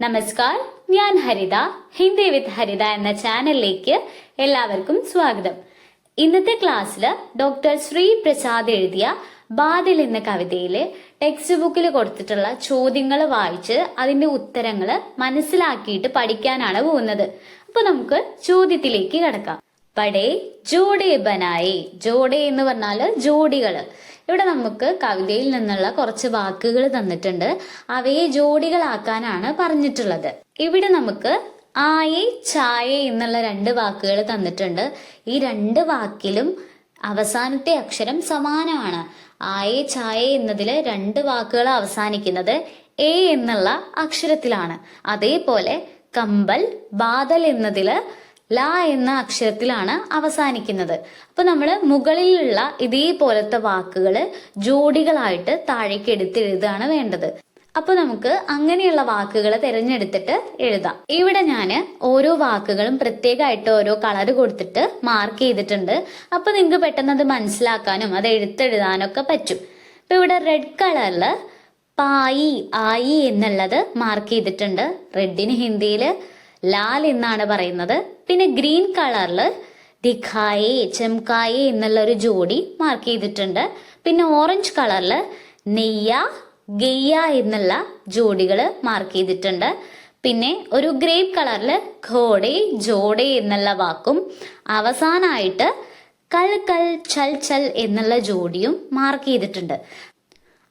നമസ്കാർ, ഞാൻ ഹരിത. ഹിന്ദി വിത്ത് ഹരിത എന്ന ചാനലിലേക്ക് എല്ലാവർക്കും സ്വാഗതം. ഇന്നത്തെ ക്ലാസ്സില് ഡോക്ടർ ശ്രീ പ്രസാദ് എഴുതിയ ബാദൽ എന്ന കവിതയിലെ ടെക്സ്റ്റ് ബുക്കിൽ കൊടുത്തിട്ടുള്ള ചോദ്യങ്ങൾ വായിച്ച് അതിന്റെ ഉത്തരങ്ങൾ മനസ്സിലാക്കിയിട്ട് പഠിക്കാനാണ് പോകുന്നത്. അപ്പൊ നമുക്ക് ചോദ്യത്തിലേക്ക് കടക്കാം. പടേ ജോഡേ ബനായേ. ജോഡേ എന്ന് പറഞ്ഞാല് ജോഡികള്. ഇവിടെ നമുക്ക് കവിതയിൽ നിന്നുള്ള കുറച്ച് വാക്കുകൾ തന്നിട്ടുണ്ട്. അവയെ ജോഡികളാക്കാനാണ് പറഞ്ഞിട്ടുള്ളത്. ഇവിടെ നമുക്ക് ആയേ ചായേ എന്നുള്ള രണ്ട് വാക്കുകൾ തന്നിട്ടുണ്ട്. ഈ രണ്ട് വാക്കിലും അവസാനത്തെ അക്ഷരം സമാനമാണ്. ആയേ ചായേ എന്നതില് രണ്ട് വാക്കുകൾ അവസാനിക്കുന്നത് എ എന്നുള്ള അക്ഷരത്തിലാണ്. അതേപോലെ കമ്പൽ ബാദൽ എന്നതില് ല എന്ന അക്ഷരത്തിലാണ് അവസാനിക്കുന്നത്. അപ്പൊ നമ്മള് മുകളിലുള്ള ഇതേപോലത്തെ വാക്കുകള് ജോഡികളായിട്ട് താഴേക്ക് എടുത്തെഴുതാണ് വേണ്ടത്. അപ്പൊ നമുക്ക് അങ്ങനെയുള്ള വാക്കുകൾ തിരഞ്ഞെടുത്തിട്ട് എഴുതാം. ഇവിടെ ഞാൻ ഓരോ വാക്കുകളും പ്രത്യേകമായിട്ട് ഓരോ കളർ കൊടുത്തിട്ട് മാർക്ക് ചെയ്തിട്ടുണ്ട്. അപ്പൊ നിങ്ങൾക്ക് പെട്ടെന്ന് അത് മനസ്സിലാക്കാനും അത് എടുത്തെഴുതാനൊക്കെ പറ്റും. ഇപ്പൊ ഇവിടെ റെഡ് കളറില് പായി ആയി എന്നുള്ളത് മാർക്ക് ചെയ്തിട്ടുണ്ട്. റെഡിന് ഹിന്ദിയില് ലാൽ എന്നാണ് പറയുന്നത്. പിന്നെ ഗ്രീൻ കളറില് ദിഖായേ ചെംകായേ എന്നുള്ള ഒരു ജോഡി മാർക്ക് ചെയ്തിട്ടുണ്ട്. പിന്നെ ഓറഞ്ച് കളറില് നെയ്യ ഗെയ്യ എന്നുള്ള ജോഡികൾ മാർക്ക് ചെയ്തിട്ടുണ്ട്. പിന്നെ ഒരു ഗ്രേപ്പ് കളറില് ഘോഡെ ജോഡെ എന്നുള്ള വാക്കും അവസാനമായിട്ട് കൽ കൽ ചൽ ചൽ എന്നുള്ള ജോഡിയും മാർക്ക് ചെയ്തിട്ടുണ്ട്.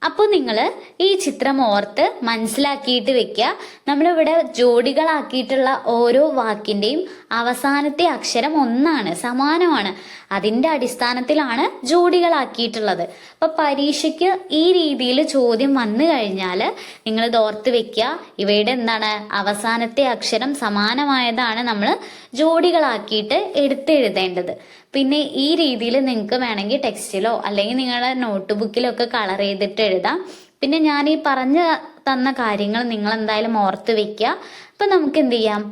അപ്പോൾ നിങ്ങൾ ഈ ചിത്രം ഓർത്ത് മനസ്സിലാക്കിയിട്ട് വെക്കുക. നമ്മളിവിടെ ജോഡികളാക്കിയിട്ടുള്ള ഓരോ വാക്കിന്റെയും അവസാനത്തെ അക്ഷരം ഒന്നാണ്, സമാനമാണ്. അതിന്റെ അടിസ്ഥാനത്തിലാണ് ജോഡികളാക്കിയിട്ടുള്ളത്. അപ്പൊ പരീക്ഷയ്ക്ക് ഈ രീതിയിൽ ചോദ്യം വന്നു കഴിഞ്ഞാൽ നിങ്ങൾ ഇത് ഓർത്ത് വെക്കുക. ഇവയുടെ എന്താണ് അവസാനത്തെ അക്ഷരം സമാനമായതാണ് നമ്മൾ ജോഡികളാക്കിയിട്ട് എടുത്തെഴുതേണ്ടത്. പിന്നെ ഈ രീതിയിൽ നിങ്ങൾക്ക് വേണമെങ്കിൽ ടെക്സ്റ്റിലോ അല്ലെങ്കിൽ നിങ്ങളുടെ നോട്ട് ബുക്കിലോ ഒക്കെ കളർ ചെയ്തിട്ട് എഴുതാം. പിന്നെ ഞാൻ ഈ പറഞ്ഞു തന്ന കാര്യങ്ങൾ നിങ്ങൾ എന്തായാലും ഓർത്ത് വെക്കുക. അപ്പൊ നമുക്ക് എന്ത് ചെയ്യാം,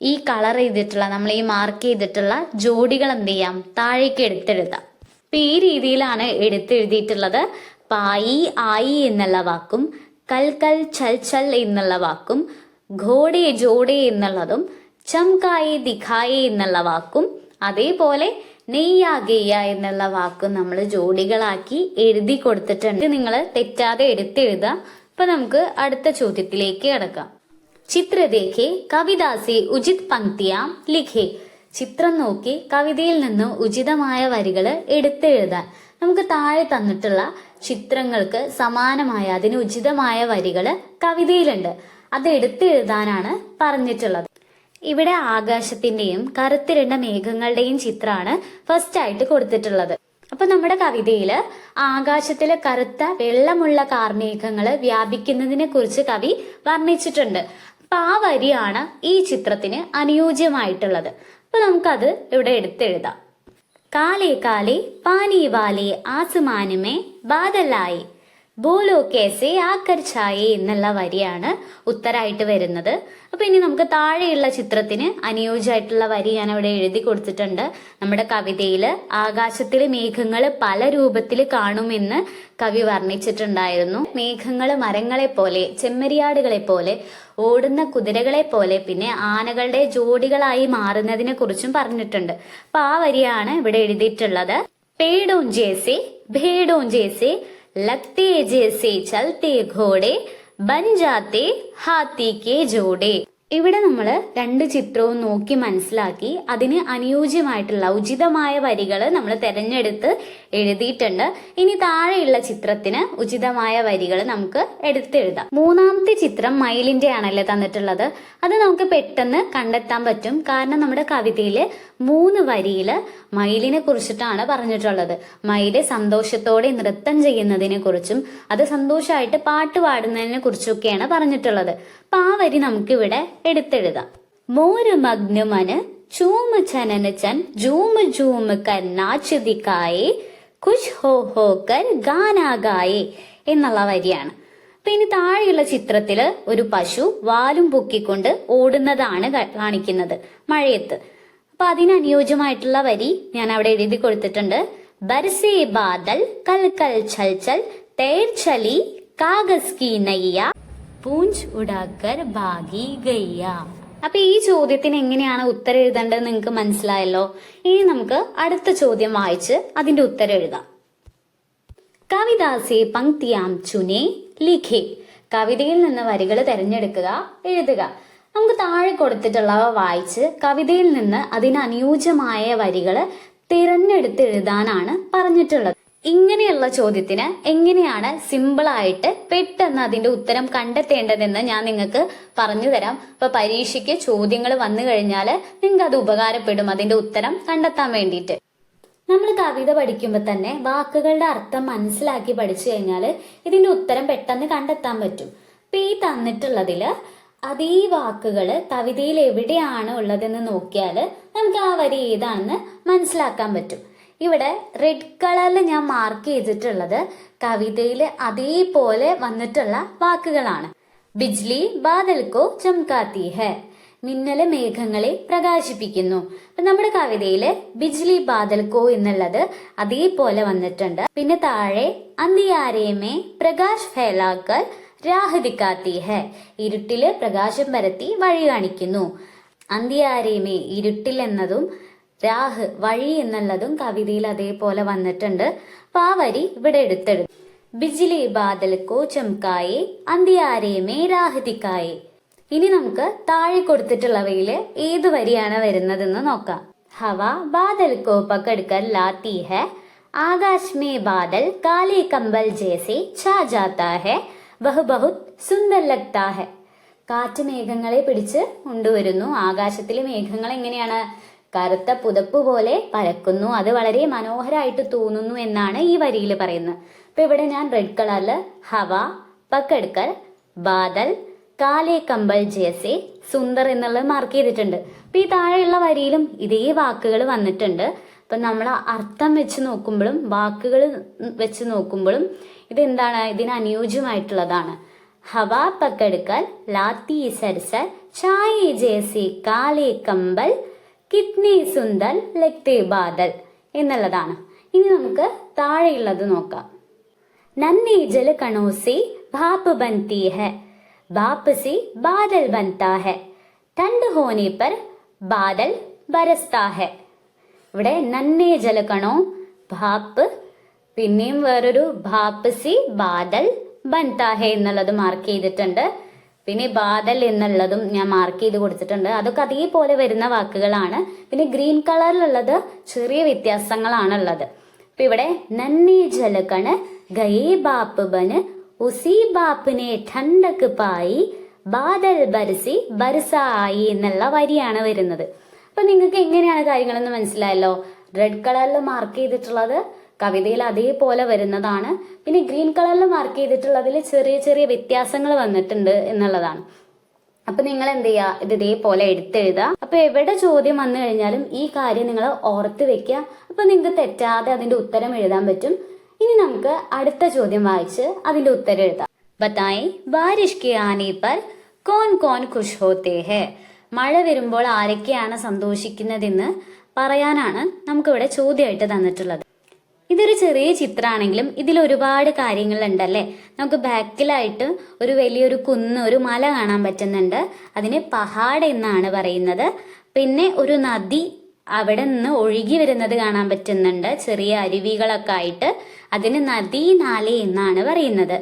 ഈ കളർ ചെയ്തിട്ടുള്ള നമ്മൾ ഈ മാർക്ക് ചെയ്തിട്ടുള്ള ജോഡികൾ എന്ത് ചെയ്യാം, താഴേക്ക് എടുത്തെഴുതാം. അപ്പൊ ഈ രീതിയിലാണ് എടുത്തെഴുതിയിട്ടുള്ളത്. പായി ആയി എന്നുള്ള വാക്കും കൽ കൽ ചൽ ചൽ എന്നുള്ള വാക്കും ഘോഡെ ജോഡെ എന്നുള്ളതും ചംകായെ ദിഖായെ എന്നുള്ള വാക്കും അതേപോലെ നെയ്യ ഗെയ്യ എന്നുള്ള വാക്കും നമ്മൾ ജോഡികളാക്കി എഴുതി കൊടുത്തിട്ടുണ്ട്. നിങ്ങൾ തെറ്റാതെ എടുത്തെഴുതുക. അപ്പൊ നമുക്ക് അടുത്ത ചോദ്യത്തിലേക്ക് കിടക്കാം. ചിത്ര ദേഖേ കവിതാസെ ഉചിത് പങ്ക്തിയാം ലിഖേ. ചിത്രം നോക്കി കവിതയിൽ നിന്ന് ഉചിതമായ വരികൾ എടുത്തെഴുതാൻ. നമുക്ക് താഴെ തന്നിട്ടുള്ള ചിത്രങ്ങൾക്ക് സമാനമായ അതിന് ഉചിതമായ വരികൾ കവിതയിലുണ്ട്. അത് എടുത്തെഴുതാനാണ് പറഞ്ഞിട്ടുള്ളത്. ഇവിടെ ആകാശത്തിന്റെയും കറുത്തിരണ്ട മേഘങ്ങളുടെയും ചിത്രമാണ് ഫസ്റ്റ് ആയിട്ട് കൊടുത്തിട്ടുള്ളത്. അപ്പൊ നമ്മുടെ കവിതയില് ആകാശത്തിലെ കറുത്ത വെള്ളമുള്ള കാർമേഘങ്ങള് വ്യാപിക്കുന്നതിനെ കുറിച്ച് കവി വർണ്ണിച്ചിട്ടുണ്ട്. അപ്പൊ ആ വരിയാണ് ഈ ചിത്രത്തിന് അനുയോജ്യമായിട്ടുള്ളത്. അപ്പൊ നമുക്കത് ഇവിടെ എടുത്തെഴുതാം. കാലേ കാലേ പാനി വാലേ ആസ്മാനുമേ ബാദലായി ബോലോ കേസെ ആക്കർ ഛായേ എന്നുള്ള വരിയാണ് ഉത്തരായിട്ട് വരുന്നത്. അപ്പൊ ഇനി നമുക്ക് താഴെയുള്ള ചിത്രത്തിന് അനുയോജ്യമായിട്ടുള്ള വരി ഞാൻ ഇവിടെ എഴുതി കൊടുത്തിട്ടുണ്ട്. നമ്മുടെ കവിതയില് ആകാശത്തിലെ മേഘങ്ങൾ പല രൂപത്തിൽ കാണുമെന്ന് കവി വർണ്ണിച്ചിട്ടുണ്ടായിരുന്നു. മേഘങ്ങള് മരങ്ങളെ പോലെ, ചെമ്മരിയാടുകളെ പോലെ, ഓടുന്ന കുതിരകളെ പോലെ, പിന്നെ ആനകളുടെ ജോഡികളായി മാറുന്നതിനെ കുറിച്ചും പറഞ്ഞിട്ടുണ്ട്. അപ്പൊ ആ വരിയാണ് ഇവിടെ എഴുതിയിട്ടുള്ളത്. പേടോൻ ജേസെ ഭേടോൻ ജേസെ लगते जैसे चलते घोड़े बन जाते हाथी के जोड़े. ഇവിടെ നമ്മൾ രണ്ട് ചിത്രവും നോക്കി മനസ്സിലാക്കി അതിന് അനുയോജ്യമായിട്ടുള്ള ഉചിതമായ വരികൾ നമ്മൾ തെരഞ്ഞെടുത്ത് എഴുതിയിട്ടുണ്ട്. ഇനി താഴെയുള്ള ചിത്രത്തിന് ഉചിതമായ വരികൾ നമുക്ക് എടുത്തെഴുതാം. മൂന്നാമത്തെ ചിത്രം മയിലിന്റെ ആണല്ലേ തന്നിട്ടുള്ളത്. അത് നമുക്ക് പെട്ടെന്ന് കണ്ടെത്താൻ പറ്റും. കാരണം നമ്മുടെ കവിതയില് 3 വരിയില് മയിലിനെ കുറിച്ചിട്ടാണ് പറഞ്ഞിട്ടുള്ളത്. മയില് സന്തോഷത്തോടെ നൃത്തം ചെയ്യുന്നതിനെ കുറിച്ചും അത് സന്തോഷമായിട്ട് പാട്ട് പാടുന്നതിനെ കുറിച്ചൊക്കെയാണ് പറഞ്ഞിട്ടുള്ളത്. അപ്പൊ ആ വരി നമുക്കിവിടെ എടുത്തെഴുതാം. മോര് മഗ്നുമന് ചൂമ് ചനന ചൻ ജൂമ് ജൂമ് കർ നാച്ച് ദിക്കായേ കുഷ് ഹോ കർ ഗാനാ ഗായേ എന്നുള്ള വരിയാണ്. അപ്പൊ ഇനി താഴെയുള്ള ചിത്രത്തില് ഒരു പശു വാലും പൊക്കിക്കൊണ്ട് ഓടുന്നതാണ് കാണിക്കുന്നത് മഴയത്ത്. അപ്പൊ അതിനനുയോജ്യമായിട്ടുള്ള വരി ഞാൻ അവിടെ എഴുതി കൊടുത്തിട്ടുണ്ട്. ബർസേ ബാദൽ കൽ കൽ ചൽ ചൽ തേർ ചലി കാഗസ് കി നയ്യ പൂഞ്ച് ഉടാക്കർ ഭാഗി ഗയ്യ. അപ്പൊ ഈ ചോദ്യത്തിന് എങ്ങനെയാണ് ഉത്തരം എഴുതേണ്ടത് നിങ്ങൾക്ക് മനസ്സിലായല്ലോ. ഇനി നമുക്ക് അടുത്ത ചോദ്യം വായിച്ച് അതിന്റെ ഉത്തരം എഴുതാം. കവിതാസെ പങ്ക്തിയാം ചുനെ ലിഖേ. കവിതയിൽ നിന്ന് വരികൾ തിരഞ്ഞെടുക്കുക, എഴുതുക. നമുക്ക് താഴെ കൊടുത്തിട്ടുള്ളവ വായിച്ച് കവിതയിൽ നിന്ന് അതിന് അനുയോജ്യമായ വരികൾ തിരഞ്ഞെടുത്ത് എഴുതാനാണ് പറഞ്ഞിട്ടുള്ളത്. ഇങ്ങനെയുള്ള ചോദ്യത്തിന് എങ്ങനെയാണ് സിമ്പിളായിട്ട് പെട്ടെന്ന് അതിന്റെ ഉത്തരം കണ്ടെത്തേണ്ടതെന്ന് ഞാൻ നിങ്ങൾക്ക് പറഞ്ഞു തരാം. അപ്പൊ പരീക്ഷയ്ക്ക് ചോദ്യങ്ങൾ വന്നു കഴിഞ്ഞാൽ നിങ്ങൾക്ക് അത് ഉപകാരപ്പെടും അതിന്റെ ഉത്തരം കണ്ടെത്താൻ വേണ്ടിയിട്ട്. നമ്മൾ കവിത പഠിക്കുമ്പോൾ തന്നെ വാക്കുകളുടെ അർത്ഥം മനസ്സിലാക്കി പഠിച്ചു കഴിഞ്ഞാൽ ഇതിന്റെ ഉത്തരം പെട്ടെന്ന് കണ്ടെത്താൻ പറ്റും. ഇപ്പൊ ഈ തന്നിട്ടുള്ളതില് അതേ വാക്കുകള് കവിതയിൽ എവിടെയാണ് ഉള്ളതെന്ന് നോക്കിയാൽ നമുക്ക് ആ വരി ഏതാണെന്ന് മനസ്സിലാക്കാൻ പറ്റും. ഇവിടെ റെഡ് കളറിൽ ഞാൻ മാർക്ക് ചെയ്തിട്ടുള്ളത് കവിതയിൽ അതേപോലെ വന്നിട്ടുള്ള വാക്കുകളാണ്. ബിജ്ലി ബാദൽ കോ ചംകാത്തി ഹെ. മിന്നല് മേഘങ്ങളെ പ്രകാശിപ്പിക്കുന്നു. അപ്പൊ നമ്മുടെ കവിതയില് ബിജ്ലി ബാദൽ കോ എന്നുള്ളത് അതേപോലെ വന്നിട്ടുണ്ട്. പിന്നെ താഴെ അന്തിയാരേമേ പ്രകാശ് ഫേലാക്കർ രാഹ് ദിക്കാത്തി ഹെ. ഇരുട്ടില് പ്രകാശം പരത്തി വഴി കാണിക്കുന്നു. അന്തിയാരേമേ ഇരുട്ടിൽ എന്നതും രാഹ് വഴി എന്നുള്ളതും കവിതയിൽ അതേപോലെ വന്നിട്ടുണ്ട്. അപ്പൊ ആ വരി ഇവിടെ എടുത്തെടുത്തു. ബിജ്ലി ബാദൽ കോ ചംകായെ അന്തിയാരേമേ രാഹ് ദിക്കായെ. ഇനി നമുക്ക് താഴെ കൊടുത്തിട്ടുള്ളവയില് ഏത് വരിയാണ് വരുന്നതെന്ന് നോക്കാം. ഹവ ബാദൽ കോ പകഡ്കർ ലാത്തി ഹെ. ആകാശ് മേ ബാദൽ കാലേ കമ്പൽ ജേസെ ഛാ ജാതാ ഹെ. വഹ് ബഹുത് സുന്ദർ ലഗ്താ ഹെ. കാറ്റ് മേഘങ്ങളെ പിടിച്ച് കൊണ്ടുവരുന്നു. ആകാശത്തിലെ മേഘങ്ങൾ എങ്ങനെയാണ്? കറുത്ത പുതപ്പ് പോലെ പരക്കുന്നു. അത് വളരെ മനോഹരമായിട്ട് തോന്നുന്നു എന്നാണ് ഈ വരിയിൽ പറയുന്നത്. അപ്പൊ ഇവിടെ ഞാൻ റെഡ് കളറില് ഹവ പകഡ്കർ ബാദൽ കാലേ കമ്പൽ ജേസെ സുന്ദർ എന്നുള്ളത് മാർക്ക് ചെയ്തിട്ടുണ്ട്. അപ്പൊ ഈ താഴെയുള്ള വരിയിലും ഇതേ വാക്കുകൾ വന്നിട്ടുണ്ട്. അപ്പൊ നമ്മൾ അർത്ഥം വെച്ച് നോക്കുമ്പോഴും വാക്കുകൾ വെച്ച് നോക്കുമ്പോഴും ഇതെന്താണ്? ഇതിന് അനുയോജ്യമായിട്ടുള്ളതാണ്. ഹവ പകഡ്കർ ലാത്തി സർസർ ഛായേ ജേസെ കാലേ കമ്പൽ കിത്നി സുന്ദർ ലഗ്തേ ബാദൽ എന്നുള്ളതാണ്. ഇനി നമുക്ക് താഴെയുള്ളത് നോക്കാം. നന്ദി ജല കണോസെ ഭാപ് ബൻതി ഹെ. भाप से बादल बनता है. ठंड होने पर बादल बरसता है. ഇവിടെ നന്നേ ജലകണോ ഭാപ്പ്, പിന്നെയും വേറൊരു ഭാപ്പ് സി ബാദൽ ബൻതാ ഹെ എന്നുള്ളത് മാർക്ക് ചെയ്തിട്ടുണ്ട്. പിന്നെ ബാദൽ എന്നുള്ളതും ഞാൻ മാർക്ക് ചെയ്ത് കൊടുത്തിട്ടുണ്ട്. അതൊക്കെ അതേപോലെ വരുന്ന വാക്കുകളാണ്. പിന്നെ ഗ്രീൻ കളറിലുള്ളത് ചെറിയ വ്യത്യാസങ്ങളാണുള്ളത്. അപ്പൊ ഇവിടെ നന്നേ ജലകണ് ഗയേ ബാപ്പ് ബന് ഉസി ബാപ്പിനെ ഠണ്ടക്ക് പായി ബാദൽ ബർസി ബർസായി എന്നുള്ള വരിയാണ് വരുന്നത്. അപ്പൊ നിങ്ങൾക്ക് എങ്ങനെയാണ് കാര്യങ്ങളെന്ന് മനസ്സിലായല്ലോ. റെഡ് കളറിൽ മാർക്ക് ചെയ്തിട്ടുള്ളത് കവിതയിൽ അതേപോലെ വരുന്നതാണ്. പിന്നെ ഗ്രീൻ കളറിൽ മാർക്ക് ചെയ്തിട്ടുള്ളതിൽ ചെറിയ ചെറിയ വ്യത്യാസങ്ങൾ വന്നിട്ടുണ്ട് എന്നുള്ളതാണ്. അപ്പൊ നിങ്ങൾ എന്ത് ചെയ്യുക, ഇത് ഇതേപോലെ എടുത്തെഴുതുക. അപ്പൊ എവിടെ ചോദ്യം വന്നു കഴിഞ്ഞാലും ഈ കാര്യം നിങ്ങൾ ഓർത്ത് വെക്കുക. അപ്പൊ നിങ്ങൾക്ക് തെറ്റാതെ അതിന്റെ ഉത്തരം എഴുതാൻ പറ്റും. ഇനി നമുക്ക് അടുത്ത ചോദ്യം വായിച്ച് അതിന്റെ ഉത്തരം എഴുതാം. ബതായേ ബാരിഷ് കെ ആനെ പർ കോൻ കോൻ ഖുഷ് ഹോത്തേ ഹെ. മഴ വരുമ്പോൾ ആരൊക്കെയാണ് സന്തോഷിക്കുന്നതെന്ന് പറയാനാണ് നമുക്കിവിടെ ചോദ്യമായിട്ട് തന്നിട്ടുള്ളത്. ഇതൊരു ചെറിയ ചിത്രമാണെങ്കിലും ഇതിൽ ഒരുപാട് കാര്യങ്ങൾ ഉണ്ടല്ലേ. നമുക്ക് ബാക്കിലായിട്ട് ഒരു വലിയൊരു കുന്ന്, ഒരു മല കാണാൻ പറ്റുന്നുണ്ട്. അതിന് പഹാഡ് എന്നാണ് പറയുന്നത്. പിന്നെ ഒരു നദി അവിടെ നിന്ന് ഒഴുകി വരുന്നത് കാണാൻ പറ്റുന്നുണ്ട്, ചെറിയ അരുവികളൊക്കെ ആയിട്ട്. അതിന് നദി നാലെ എന്നാണ് പറയുന്നത്.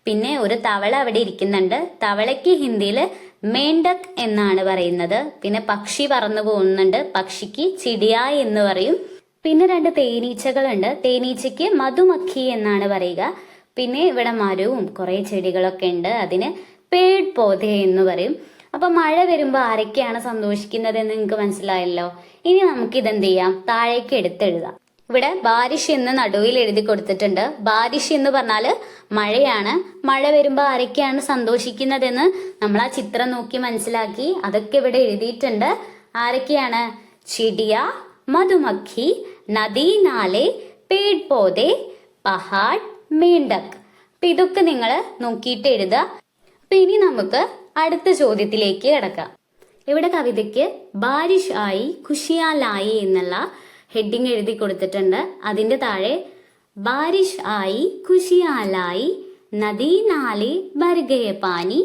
പിന്നെ ഒരു തവള അവിടെ ഇരിക്കുന്നുണ്ട്. തവളയ്ക്ക് ഹിന്ദിയില് മേണ്ടക് എന്നാണ് പറയുന്നത്. പിന്നെ പക്ഷി പറന്നു പോകുന്നുണ്ട്, പക്ഷിക്ക് ചിടിയ എന്ന് പറയും. പിന്നെ 2 തേനീച്ചകളുണ്ട്. തേനീച്ചയ്ക്ക് മധുമഖി എന്നാണ് പറയുക. പിന്നെ ഇവിടെ മരവും കുറെ ചെടികളൊക്കെ ഉണ്ട്, അതിന് പേഡ് പോധ എന്ന് പറയും. അപ്പൊ മഴ വരുമ്പോ ആരൊക്കെയാണ് സന്തോഷിക്കുന്നത് എന്ന് നിങ്ങൾക്ക് മനസ്സിലായല്ലോ. ഇനി നമുക്ക് ഇതെന്ത് ചെയ്യാം, താഴേക്ക് എടുത്തെഴുതാം. ഇവിടെ ബാരിഷ് എന്ന് നടുവിൽ എഴുതി കൊടുത്തിട്ടുണ്ട്. ബാരിഷ് എന്ന് പറഞ്ഞാല് മഴയാണ്. മഴ വരുമ്പോ ആരൊക്കെയാണ് സന്തോഷിക്കുന്നതെന്ന് നമ്മൾ ആ ചിത്രം നോക്കി മനസ്സിലാക്കി. അതൊക്കെ ഇവിടെ എഴുതിയിട്ടുണ്ട്. ആരൊക്കെയാണ്? ചിടിയ, മധുമഖി, നദി നാലെ, പേഡ് പോധെ, പഹാഡ്, മേണ്ടക്. അപ്പൊ ഇതൊക്കെ നിങ്ങൾ നോക്കിയിട്ട് എഴുതുക. അപ്പൊ ഇനി നമുക്ക് അടുത്ത ചോദ്യത്തിലേക്ക് കിടക്കാം. ഇവിടെ കവിതയ്ക്ക് ബാരിഷ് ആയി ഖുഷിയാലായി എന്നുള്ള ഹെഡിങ് എഴുതി കൊടുത്തിട്ടുണ്ട്. അതിന്റെ താഴെ ബാരിഷ് ആയി ഖുഷിയാലായി നദി നാലെ ഭർ ഗയ പാനി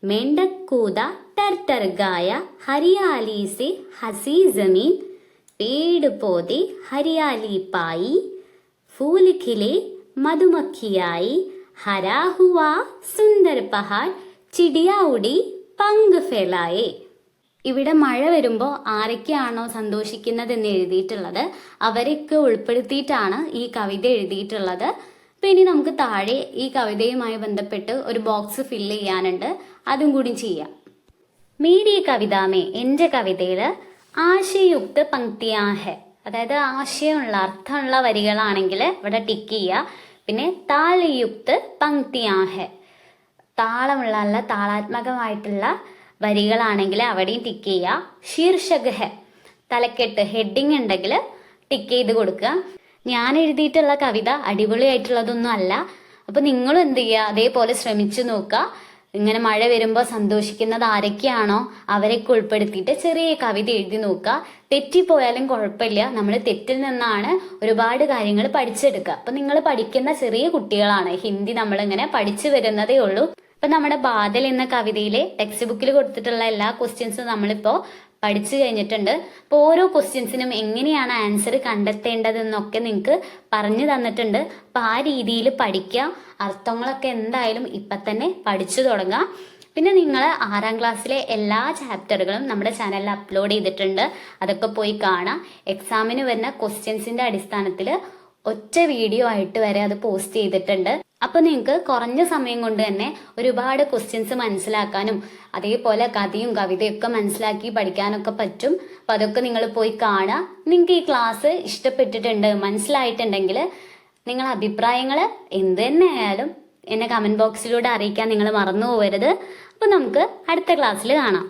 मेंढक कूदा टर टर गाया हरियाली से हसी जमीन पेड़ पौधे हरियाली पाई फूल खिले मधुमक्खियाई हरा हुआ सुंदर पहाड़ चिड़िया उड़ी पंख फैलाए. ഇവിടെ മഴ വരുമ്പോൾ ആരൊക്കെയാണോ സന്തോഷിക്കുന്നത് എഴുതിയിട്ടുള്ളത് അവരൊക്കെ ഉൾപ്പെടുത്തിയിട്ടാണ് ഈ കവിത എഴുതിയിട്ടുള്ളത്. അപ്പൊ ഇനി നമുക്ക് താഴെ ഈ കവിതയുമായി ബന്ധപ്പെട്ട് ഒരു ബോക്സ് ഫില്ല് ചെയ്യാനുണ്ട്, അതും കൂടി ചെയ്യാം. മേരി കവിതാമേ, എന്റെ കവിതയില് ആശയുക്ത പങ്ക്തിയാ ഹെ, അതായത് ആശയമുള്ള അർത്ഥമുള്ള വരികളാണെങ്കിൽ ഇവിടെ ടിക്ക് ചെയ്യുക. പിന്നെ താളയുക്ത പങ്ക്തിയാ ഹെ, താളമുള്ള അല്ല താളാത്മകമായിട്ടുള്ള വരികളാണെങ്കിൽ അവിടെയും ടിക്ക് ചെയ്യുക. ശീർഷക് ഹെ, തലക്കെട്ട് ഹെഡിങ് ഉണ്ടെങ്കിൽ ടിക്ക് ചെയ്ത് കൊടുക്കുക. ഞാൻ എഴുതിയിട്ടുള്ള കവിത അടിപൊളിയായിട്ടുള്ളതൊന്നും അല്ല. അപ്പൊ നിങ്ങളും എന്ത് ചെയ്യുക, അതേപോലെ ശ്രമിച്ചു നോക്കുക. ഇങ്ങനെ മഴ വരുമ്പോൾ സന്തോഷിക്കുന്നത് ആരൊക്കെയാണോ അവരൊക്കെ ഉൾപ്പെടുത്തിയിട്ട് ചെറിയ കവിത എഴുതി നോക്കുക. തെറ്റിപ്പോയാലും കുഴപ്പമില്ല, നമ്മൾ തെറ്റിൽ നിന്നാണ് ഒരുപാട് കാര്യങ്ങൾ പഠിച്ചെടുക്കുക. അപ്പൊ നിങ്ങൾ പഠിക്കുന്ന ചെറിയ കുട്ടികളാണ്, ഹിന്ദി നമ്മളിങ്ങനെ പഠിച്ചു വരുന്നതേ ഉള്ളൂ. അപ്പൊ നമ്മുടെ ബാദൽ എന്ന കവിതയിലെ ടെക്സ്റ്റ് ബുക്കിൽ കൊടുത്തിട്ടുള്ള എല്ലാ ക്വസ്റ്റ്യൻസും നമ്മളിപ്പോ പഠിച്ചു കഴിഞ്ഞിട്ടുണ്ട്. അപ്പോൾ ഓരോ ക്വസ്റ്റ്യൻസിനും എങ്ങനെയാണ് ആൻസർ കണ്ടെത്തേണ്ടതെന്നൊക്കെ നിങ്ങൾക്ക് പറഞ്ഞു തന്നിട്ടുണ്ട്. അപ്പൊ ആ രീതിയിൽ പഠിക്കുക. അർത്ഥങ്ങളൊക്കെ എന്തായാലും ഇപ്പൊ തന്നെ പഠിച്ചു തുടങ്ങാം. പിന്നെ നിങ്ങൾ 6ാം ക്ലാസ്സിലെ എല്ലാ ചാപ്റ്ററുകളും നമ്മുടെ ചാനലിൽ അപ്ലോഡ് ചെയ്തിട്ടുണ്ട്, അതൊക്കെ പോയി കാണാം. എക്സാമിന് വരുന്ന ക്വസ്റ്റ്യൻസിന്റെ അടിസ്ഥാനത്തിൽ ഒറ്റ വീഡിയോ ആയിട്ട് വരെ അത് പോസ്റ്റ് ചെയ്തിട്ടുണ്ട്. അപ്പൊ നിങ്ങൾക്ക് കുറഞ്ഞ സമയം കൊണ്ട് തന്നെ ഒരുപാട് ക്വസ്റ്റ്യൻസ് മനസ്സിലാക്കാനും അതേപോലെ കഥയും കവിതയൊക്കെ മനസ്സിലാക്കി പഠിക്കാനൊക്കെ പറ്റും. അപ്പൊ അതൊക്കെ നിങ്ങൾ പോയി കാണുക. നിങ്ങൾക്ക് ഈ ക്ലാസ് ഇഷ്ടപ്പെട്ടിട്ടുണ്ട്, മനസ്സിലായിട്ടുണ്ടെങ്കിൽ നിങ്ങളുടെ അഭിപ്രായങ്ങൾ എന്ത് തന്നെ ആയാലും എന്നെ കമന്റ് ബോക്സിലൂടെ അറിയിക്കാൻ നിങ്ങൾ മറന്നു പോകരുത്. അപ്പൊ നമുക്ക് അടുത്ത ക്ലാസ്സിൽ കാണാം.